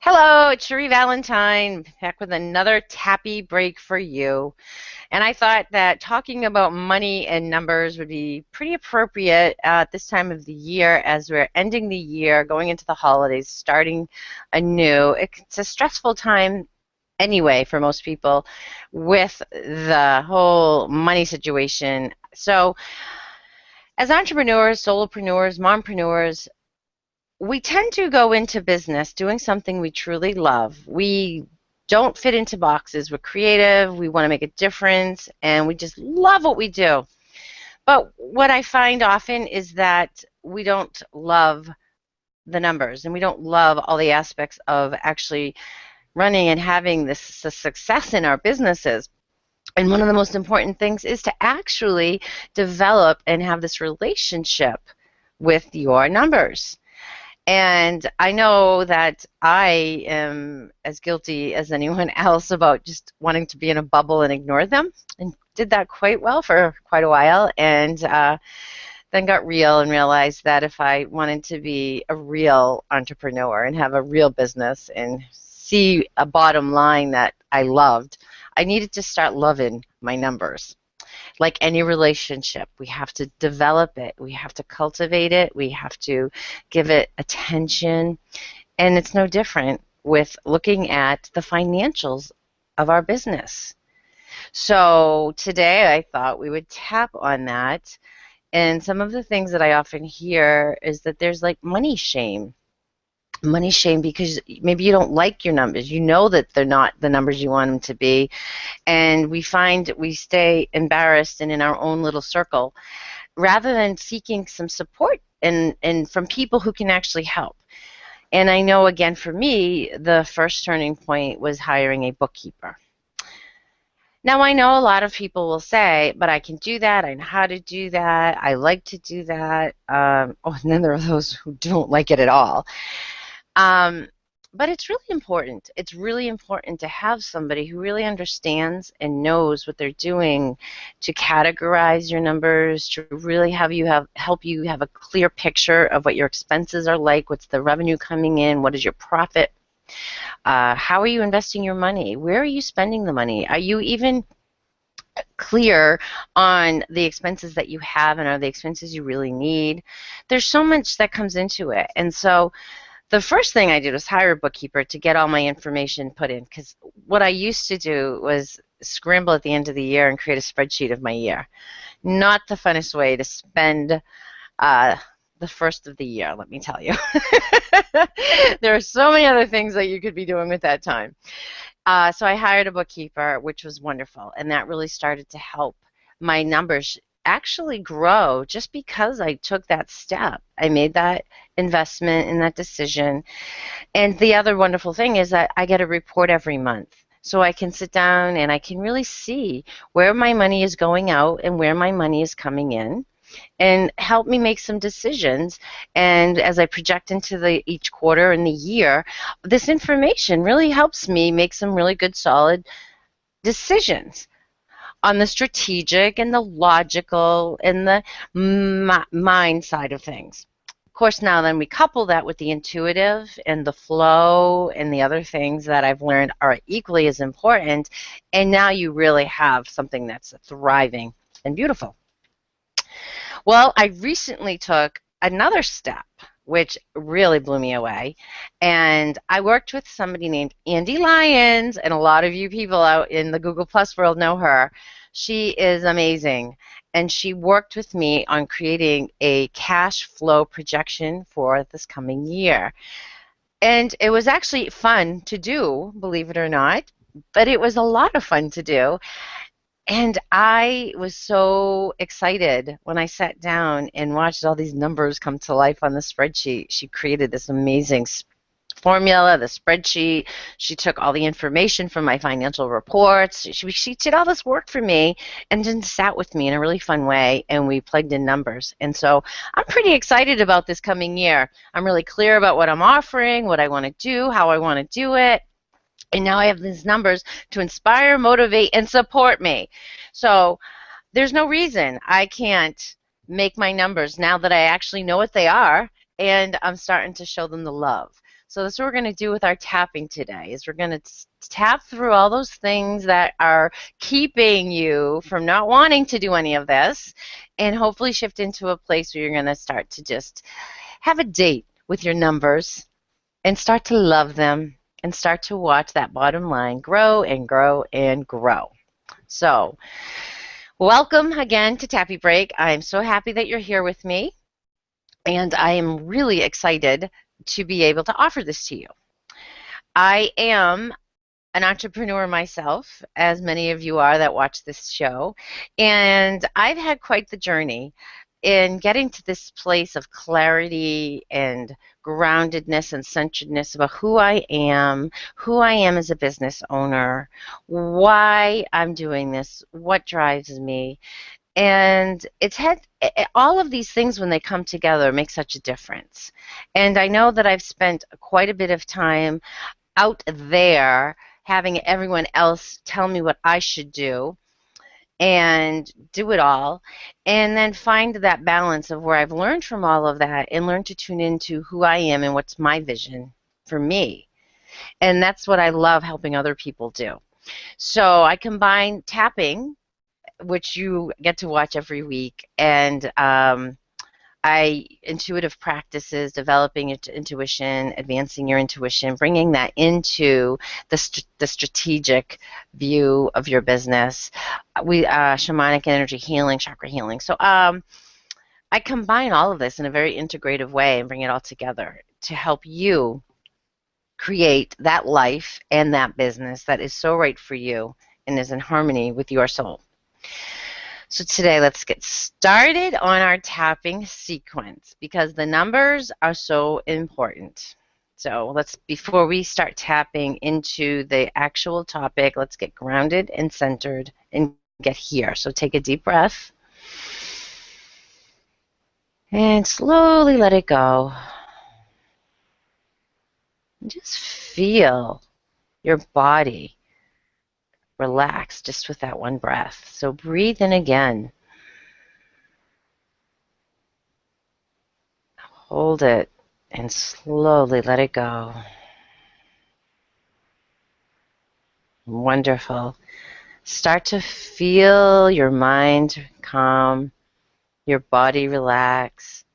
Hello, it's Cherie Valentine, back with another tappy break for you. And I thought that talking about money and numbers would be pretty appropriate at this time of the year as we're ending the year, going into the holidays, starting anew. It's a stressful time anyway for most people with the whole money situation. So, as entrepreneurs, solopreneurs, mompreneurs, we tend to go into business doing something we truly love. We don't fit into boxes. We're creative, we want to make a difference, and we just love what we do. But what I find often is that we don't love the numbers and we don't love all the aspects of actually running and having this success in our businesses. And one of the most important things is to actually develop and have this relationship with your numbers. And I know that I am as guilty as anyone else about just wanting to be in a bubble and ignore them, and did that quite well for quite a while. And then got real and realized that if I wanted to be a real entrepreneur and have a real business and see a bottom line that I loved, I needed to start loving my numbers. Like any relationship, we have to develop it, we have to cultivate it, we have to give it attention. And it's no different with looking at the financials of our business. So today I thought we would tap on that. And some of the things that I often hear is that there's like money shame. Money shame because maybe you don't like your numbers. You know that they're not the numbers you want them to be, and we find we stay embarrassed and in our own little circle rather than seeking some support and from people who can actually help. And I know, again, for me, the first turning point was hiring a bookkeeper. Now, I know a lot of people will say, but I can do that. I know how to do that. I like to do that. And then there are those who don't like it at all. Um, but it's really important. It's really important to have somebody who really understands and knows what they're doing to categorize your numbers, to really help you have a clear picture of what your expenses are like, what's the revenue coming in, what is your profit, how are you investing your money, where are you spending the money, are you even clear on the expenses that you have and are the expenses you really need. There's so much that comes into it. And so the first thing I did was hire a bookkeeper to get all my information put in, because what I used to do was scramble at the end of the year and create a spreadsheet of my year. Not the funnest way to spend the first of the year, let me tell you. There are so many other things that you could be doing with that time. So I hired a bookkeeper, which was wonderful, and that really started to help my numbers actually grow just because I took that step. I made that investment in that decision. And the other wonderful thing is that I get a report every month. So I can sit down and I can really see where my money is going out and where my money is coming in and help me make some decisions. And as I project into each quarter and the year, this information really helps me make some really good solid decisions on the strategic and the logical and the mind side of things. Of course, now then we couple that with the intuitive and the flow and the other things that I've learned are equally as important, and now you really have something that's thriving and beautiful. Well, I recently took another step which really blew me away. And I worked with somebody named Ande Lyons, and a lot of you people out in the Google Plus world know her. She is amazing. And she worked with me on creating a cash flow projection for this coming year. And it was actually fun to do, believe it or not, but it was a lot of fun to do. And I was so excited when I sat down and watched all these numbers come to life on the spreadsheet. She created this amazing formula, the spreadsheet. She took all the information from my financial reports. She did all this work for me and then sat with me in a really fun way, and we plugged in numbers. And so I'm pretty excited about this coming year. I'm really clear about what I'm offering, what I want to do, how I want to do it. And now I have these numbers to inspire, motivate, and support me. So there's no reason I can't make my numbers now that I actually know what they are and I'm starting to show them the love. So that's what we're going to do with our tapping today is we're going to tap through all those things that are keeping you from not wanting to do any of this and hopefully shift into a place where you're going to start to just have a date with your numbers and start to love them and start to watch that bottom line grow and grow and grow. So welcome again to Tappy Break. I'm so happy that you're here with me, and I am really excited to be able to offer this to you. I am an entrepreneur myself, as many of you are that watch this show, and I've had quite the journey in getting to this place of clarity and groundedness and centeredness about who I am as a business owner, why I'm doing this, what drives me. And it's had all of these things when they come together make such a difference. And I know that I've spent quite a bit of time out there having everyone else tell me what I should do and do it all, and then find that balance of where I've learned from all of that and learned to tune into who I am and what's my vision for me. And that's what I love helping other people do. So I combine tapping, which you get to watch every week, and intuitive practices, developing intuition, advancing your intuition, bringing that into the strategic view of your business. Shamanic energy healing, chakra healing. So I combine all of this in a very integrative way and bring it all together to help you create that life and that business that is so right for you and is in harmony with your soul. So today, let's get started on our tapping sequence because the numbers are so important. So before we start tapping into the actual topic, let's get grounded and centered and get here. So take a deep breath and slowly let it go. And just feel your body relax just with that one breath. So breathe in again. Hold it and slowly let it go. Wonderful. Start to feel your mind calm, your body relax,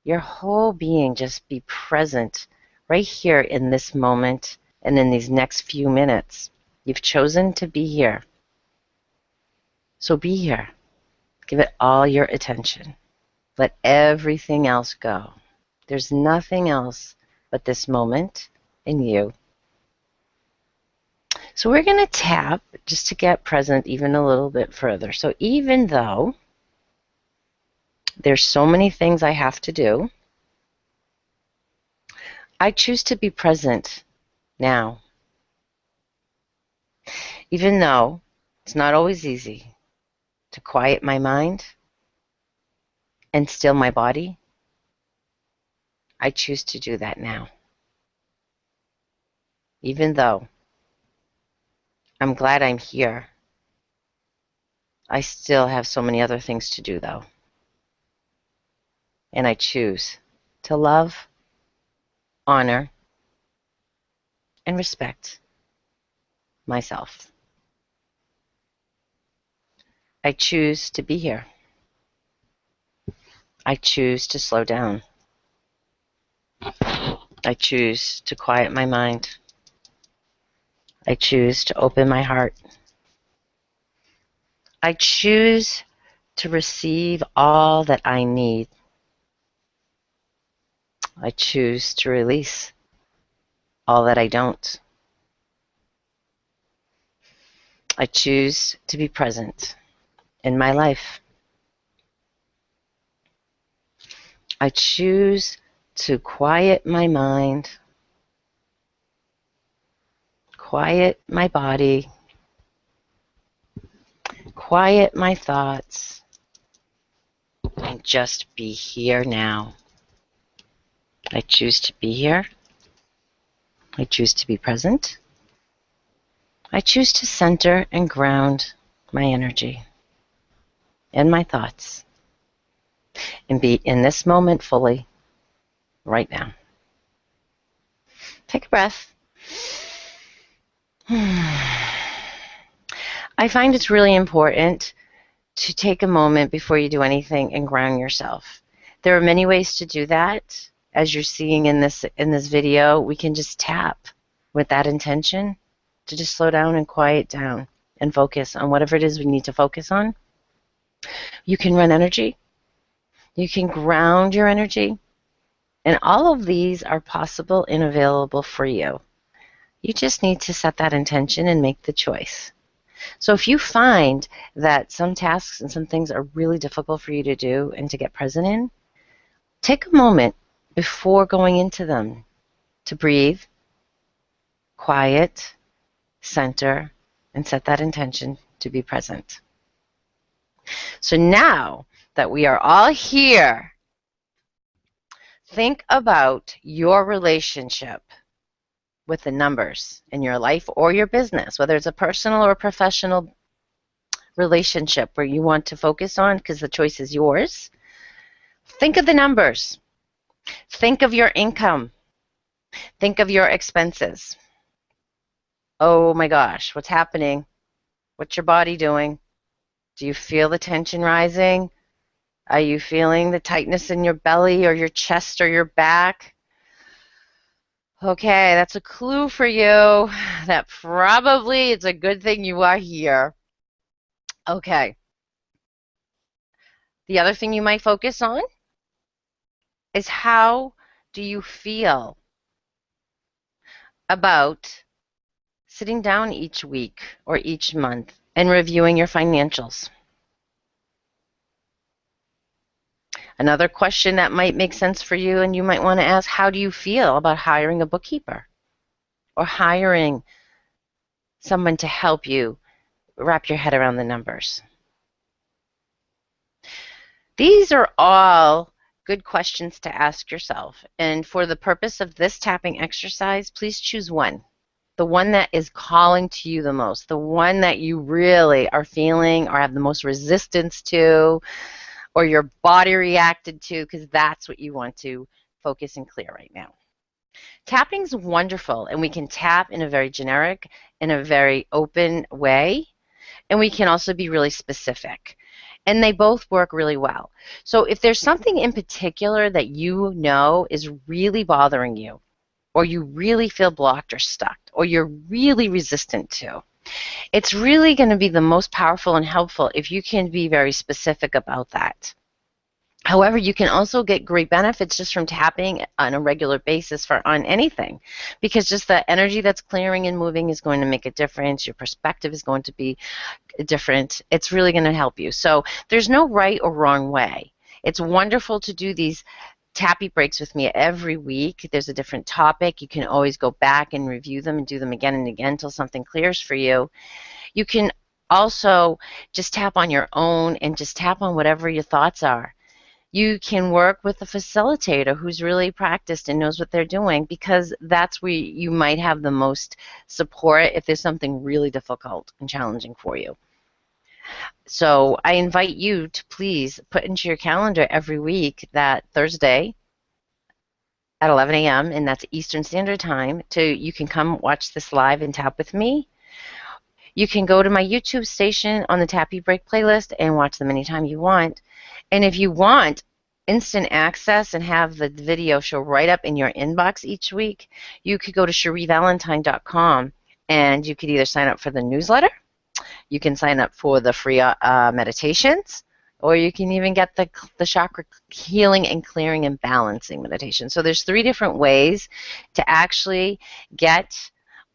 your whole being just be present right here in this moment and in these next few minutes. You've chosen to be here. So be here. Give it all your attention. Let everything else go. There's nothing else but this moment and you. So we're going to tap just to get present even a little bit further. So even though there's so many things I have to do, I choose to be present now. Even though it's not always easy to quiet my mind and still my body, I choose to do that now. Even though I'm glad I'm here, I still have so many other things to do though. And I choose to love, honor, and respect myself. I choose to be here. I choose to slow down. I choose to quiet my mind. I choose to open my heart. I choose to receive all that I need. I choose to release all that I don't. I choose to be present in my life. I choose to quiet my mind, quiet my body, quiet my thoughts, and just be here now. I choose to be here. I choose to be present. I choose to center and ground my energy and my thoughts and be in this moment fully right now. Take a breath. I find it's really important to take a moment before you do anything and ground yourself. There are many ways to do that. As you're seeing in this video, we can just tap with that intention to just slow down and quiet down and focus on whatever it is we need to focus on. You can run energy. You can ground your energy. And all of these are possible and available for you. You just need to set that intention and make the choice. So if you find that some tasks and some things are really difficult for you to do and to get present in, take a moment before going into them to breathe, quiet, center, and set that intention to be present. So now that we are all here, think about your relationship with the numbers in your life or your business, whether it's a personal or professional relationship where you want to focus on, because the choice is yours. Think of the numbers. Think of your income. Think of your expenses. Oh my gosh, what's happening? What's your body doing? Do you feel the tension rising? Are you feeling the tightness in your belly or your chest or your back? Okay, that's a clue for you that probably it's a good thing you are here. Okay. The other thing you might focus on is how do you feel about sitting down each week or each month and reviewing your financials. Another question that might make sense for you and you might want to ask, how do you feel about hiring a bookkeeper or hiring someone to help you wrap your head around the numbers? These are all good questions to ask yourself. And for the purpose of this tapping exercise, please choose one. The one that is calling to you the most, the one that you really are feeling or have the most resistance to, or your body reacted to, because that's what you want to focus and clear right now. Tapping's wonderful, and we can tap in a very generic, in a very open way, and we can also be really specific. And they both work really well. So if there's something in particular that you know is really bothering you, or you really feel blocked or stuck, or you're really resistant to, it's really going to be the most powerful and helpful if you can be very specific about that. However, you can also get great benefits just from tapping on a regular basis on anything, because just the energy that's clearing and moving is going to make a difference. Your perspective is going to be different. It's really going to help you. So there's no right or wrong way. It's wonderful to do these tappy breaks with me every week. There's a different topic. You can always go back and review them and do them again and again until something clears for you. You can also just tap on your own and just tap on whatever your thoughts are. You can work with a facilitator who's really practiced and knows what they're doing, because that's where you might have the most support if there's something really difficult and challenging for you. So I invite you to please put into your calendar every week that Thursday at 11 a.m., and that's Eastern Standard Time, you can come watch this live and tap with me. You can go to my YouTube station on the Tappy Break playlist and watch them anytime you want. And if you want instant access and have the video show right up in your inbox each week, you could go to CherieValentine.com and you could either sign up for the newsletter, you can sign up for the free meditations, or you can even get the chakra healing and clearing and balancing meditation. So there's 3 different ways to actually get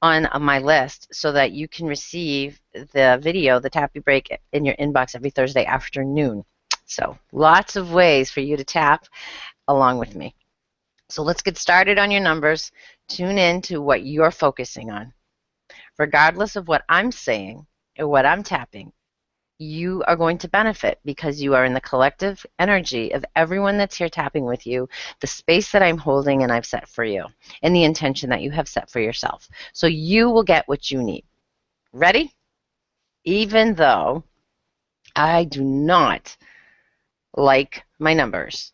on my list so that you can receive the video, the Tappy Break, in your inbox every Thursday afternoon. So lots of ways for you to tap along with me. So let's get started on your numbers. Tune in to what you're focusing on. Regardless of what I'm saying or what I'm tapping, you are going to benefit because you are in the collective energy of everyone that's here tapping with you, the space that I'm holding and I've set for you, and the intention that you have set for yourself. So you will get what you need. Ready? Even though I do not like my numbers,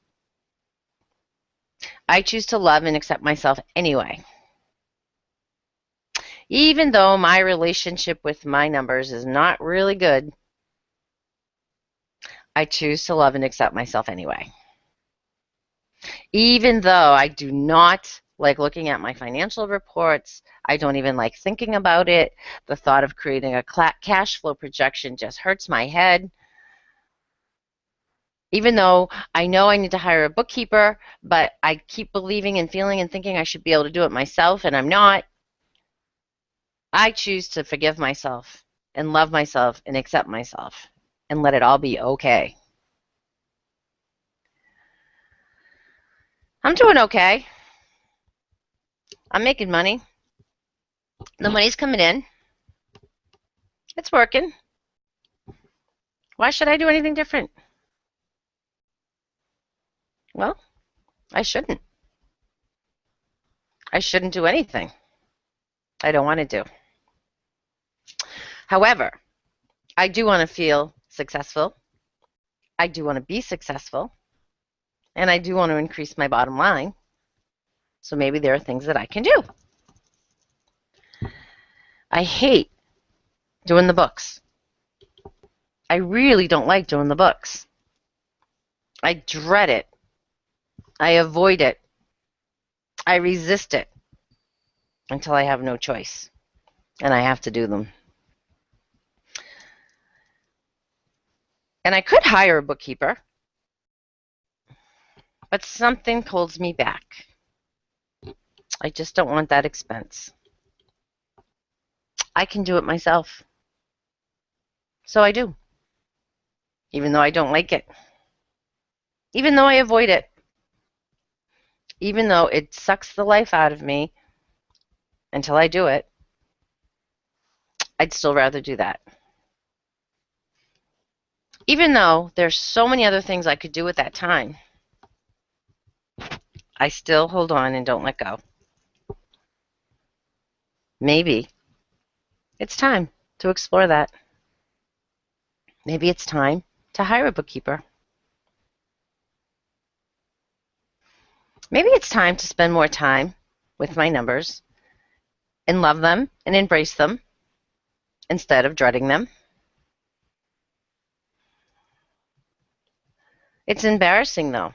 I choose to love and accept myself anyway. Even though my relationship with my numbers is not really good, I choose to love and accept myself anyway. Even though I do not like looking at my financial reports, I don't even like thinking about it. The thought of creating a cash flow projection just hurts my head. Even though I know I need to hire a bookkeeper, but I keep believing and feeling and thinking I should be able to do it myself, and I'm not. I choose to forgive myself and love myself and accept myself and let it all be okay. I'm doing okay. I'm making money. The money's coming in. It's working. Why should I do anything different? Well, I shouldn't. I shouldn't do anything I don't want to do. However, I do want to feel successful. I do want to be successful. And I do want to increase my bottom line. So maybe there are things that I can do. I hate doing the books. I really don't like doing the books. I dread it. I avoid it. I resist it until I have no choice and I have to do them. And I could hire a bookkeeper, but something holds me back. I just don't want that expense. I can do it myself. So I do. Even though I don't like it. Even though I avoid it. Even though it sucks the life out of me until I do it, I'd still rather do that. Even though there's so many other things I could do at that time, I still hold on and don't let go. Maybe it's time to explore that. Maybe it's time to hire a bookkeeper. Maybe it's time to spend more time with my numbers and love them and embrace them instead of dreading them. It's embarrassing, though.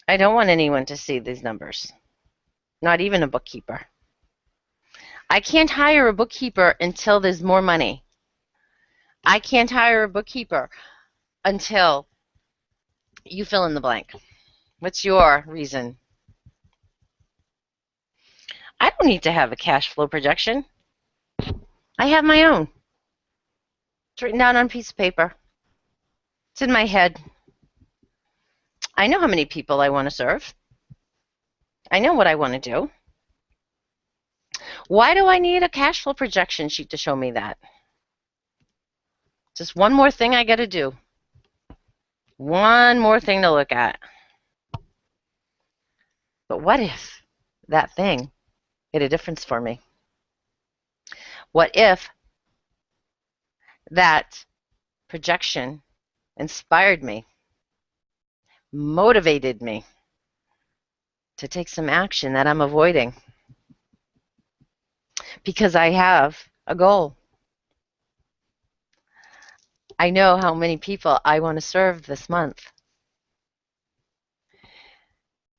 I don't want anyone to see these numbers, not even a bookkeeper. I can't hire a bookkeeper until there's more money. I can't hire a bookkeeper until you fill in the blank. What's your reason? I don't need to have a cash flow projection. I have my own. It's written down on a piece of paper. It's in my head. I know how many people I want to serve. I know what I want to do. Why do I need a cash flow projection sheet to show me that? Just one more thing I got to do. One more thing to look at. But what if that thing made a difference for me? What if that projection inspired me, motivated me to take some action that I'm avoiding because I have a goal? I know how many people I want to serve this month.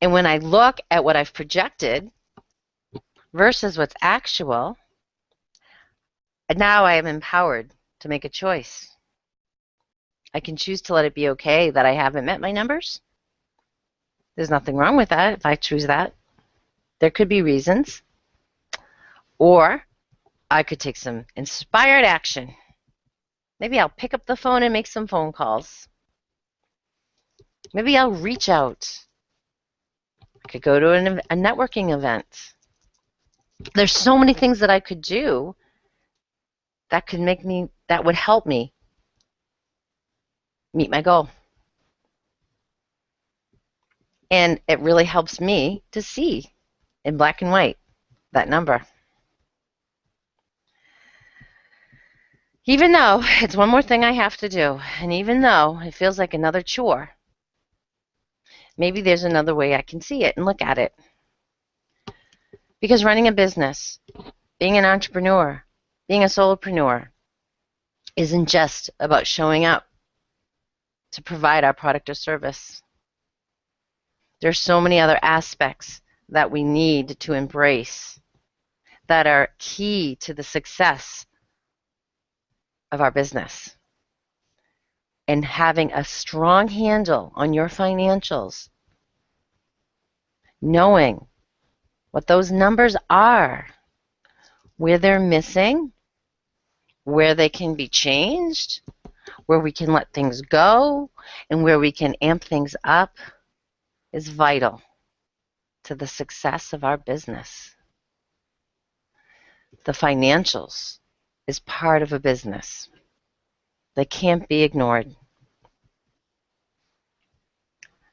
And when I look at what I've projected versus what's actual, now I am empowered to make a choice. I can choose to let it be okay that I haven't met my numbers. There's nothing wrong with that if I choose that. There could be reasons. Or I could take some inspired action. Maybe I'll pick up the phone and make some phone calls. Maybe I'll reach out. I could go to a networking event. There's so many things that I could do that could make me, that would help me meet my goal. And it really helps me to see in black and white that number. Even though it's one more thing I have to do, and even though it feels like another chore, Maybe there's another way I can see it and look at it. Because running a business, being an entrepreneur, being a solopreneur isn't just about showing up to provide our product or service. There's so many other aspects that we need to embrace that are key to the success of our business. And having a strong handle on your financials, knowing what those numbers are, where they're missing, where they can be changed, where we can let things go, and where we can amp things up is vital to the success of our business. The financials is part of a business. They can't be ignored.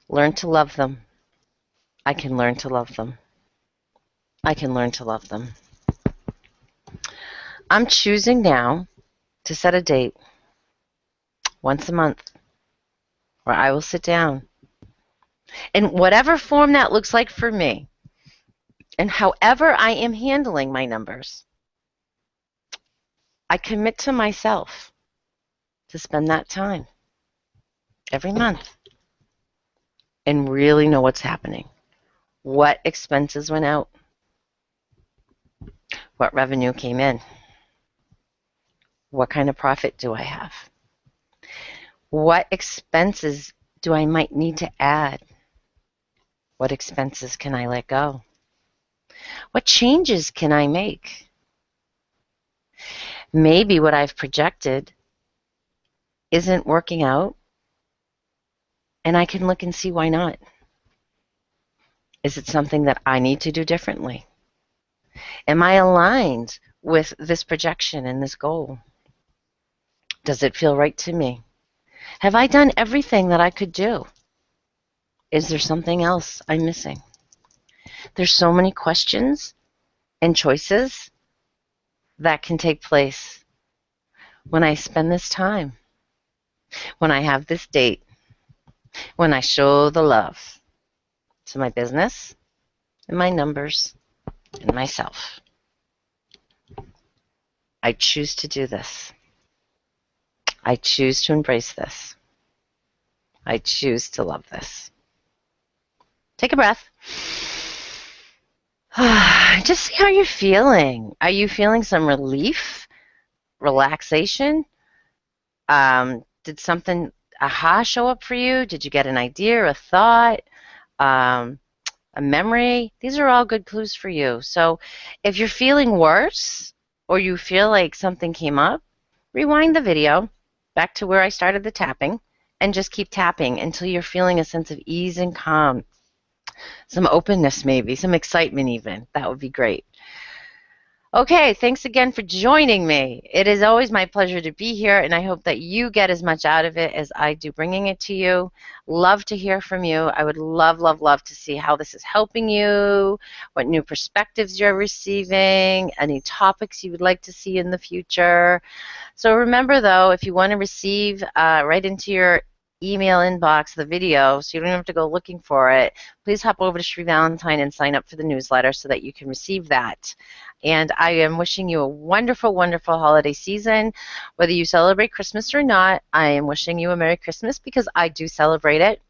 Learn to love them. I can learn to love them. I can learn to love them. I'm choosing now to set a date once a month where I will sit down in whatever form that looks like for me, and however I am handling my numbers, I commit to myself to spend that time every month and really know what's happening. What expenses went out? What revenue came in? What kind of profit do I have? What expenses do I might need to add? What expenses can I let go? What changes can I make? Maybe what I've projected isn't working out, and I can look and see why not. Is it something that I need to do differently? Am I aligned with this projection and this goal? Does it feel right to me? Have I done everything that I could do? Is there something else I'm missing? There's so many questions and choices that can take place when I spend this time, when I have this date, when I show the love to my business and my numbers and myself. I choose to do this. I choose to embrace this. I choose to love this. Take a breath. Just see how you're feeling. Are you feeling some relief, relaxation? Did something, aha, show up for you? Did you get an idea, a thought, a memory? These are all good clues for you. So if you're feeling worse or you feel like something came up, rewind the video back to where I started the tapping and just keep tapping until you're feeling a sense of ease and calm. Some openness maybe, some excitement even. That would be great. Okay, thanks again for joining me. It is always my pleasure to be here, and I hope that you get as much out of it as I do bringing it to you. Love to hear from you. I would love, love, love to see how this is helping you, what new perspectives you're receiving, any topics you would like to see in the future. So remember, though, if you want to receive right into your email inbox the video, so you don't have to go looking for it, please hop over to Sri Valentine and sign up for the newsletter so that you can receive that. And I am wishing you a wonderful, wonderful holiday season. Whether you celebrate Christmas or not, I am wishing you a Merry Christmas because I do celebrate it.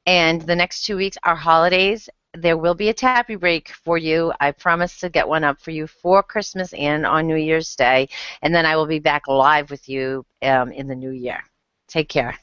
And the next 2 weeks are holidays. There will be a tappy break for you. I promise to get one up for you for Christmas and on New Year's Day. And then I will be back live with you in the new year. Take care.